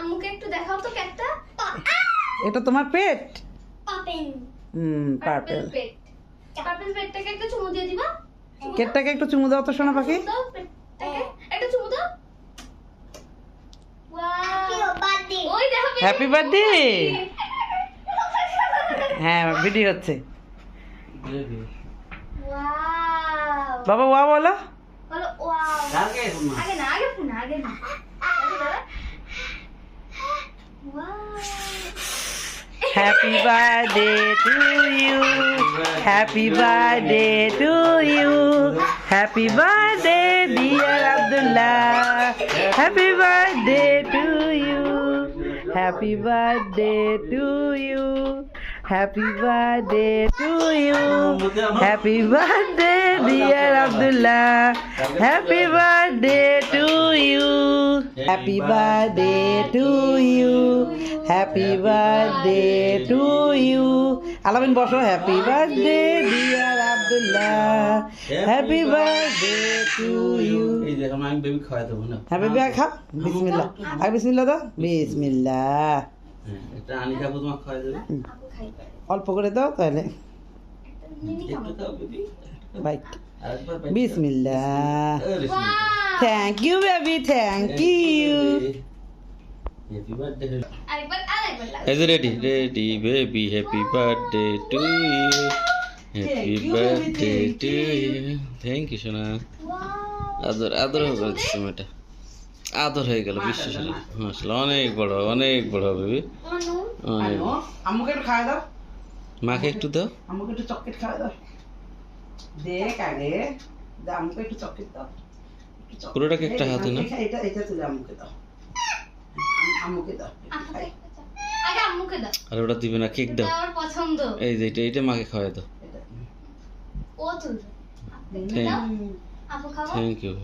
আম্মুকে একটু দেখাও তো কেকটা। এটা তোমার পেট? পাপেন। পার্পল। পেট। পাপেন পেটটাকে একটু চুমু দিয়ে দিবা। কেকটাকে একটু চুমু দাও তো সোনা পাখি। চুমু দাও পেটটাকে, একটু চুমু দাও। Wow, birthday. ওই দেখো হ্যাপি বার্থডে। হ্যাঁ ভিডিও হচ্ছে। ওয়াও, বাবা ওয়া বলো। বলো ওয়াও। আগে না, আগে না, আগে না। Wow. Happy birthday to you. Happy birthday to you. Happy birthday dear Abdullah. Happy birthday to you. Happy birthday to you. Happy birthday to you. Happy birthday dear Abdullah. Happy birthday to you. Happy birthday to you. Happy birthday to you. Alamin বসো। Happy birthday dear Abdullah. Happy birthday to you. এই দেখো আমি baby খাওয়া দেবো না। হ্যাঁ baby খা। বিসমিল্লাহ। আগে বিসমিল্লাহ দাও। বিসমিল্লাহ। এটা আনি খাবো তোমাকে খাওয়া দেবো। আপু খাইবে। অল্প করে দাও তাহলে। মিনি খাবো। একটু দাও বেবি। বাইট। আরেকবার বিসমিল্লাহ। Wow. Thank you baby. Thank you. Happy birthday. আরেকবার লাগবে। Is it ready? Ready, baby. Happy birthday to you. Happy birthday to you. Thank you, সোনা। ওয়াও। আদর হয়ে গেল সময়টা। আদর হয়ে গেল বিশ্বাস হলো। আসলে অনেক বড় বেবি। মানু। অনেক। আম্মুকে একটু খাওয়া দাও। মাকে একটু দাও। আম্মুকে একটু চকলেট খাওয়া দাও। দেখ আগে। আম্মুকে একটু চকলেট দাও। একটু chocolate। পুরোটাকে একটা হাতে নাও। এটা তুলে আম্মুকে দাও। আম্মুকে দাও। আপুকে আগে আম্মুকে দাও। আর ওটা দিবে না, কেক দাও। এটা আমার পছন্দ। এই যে এটা মাকে খাওয়াই দাও। ও তুলবে। Thank আপু খাবো। you.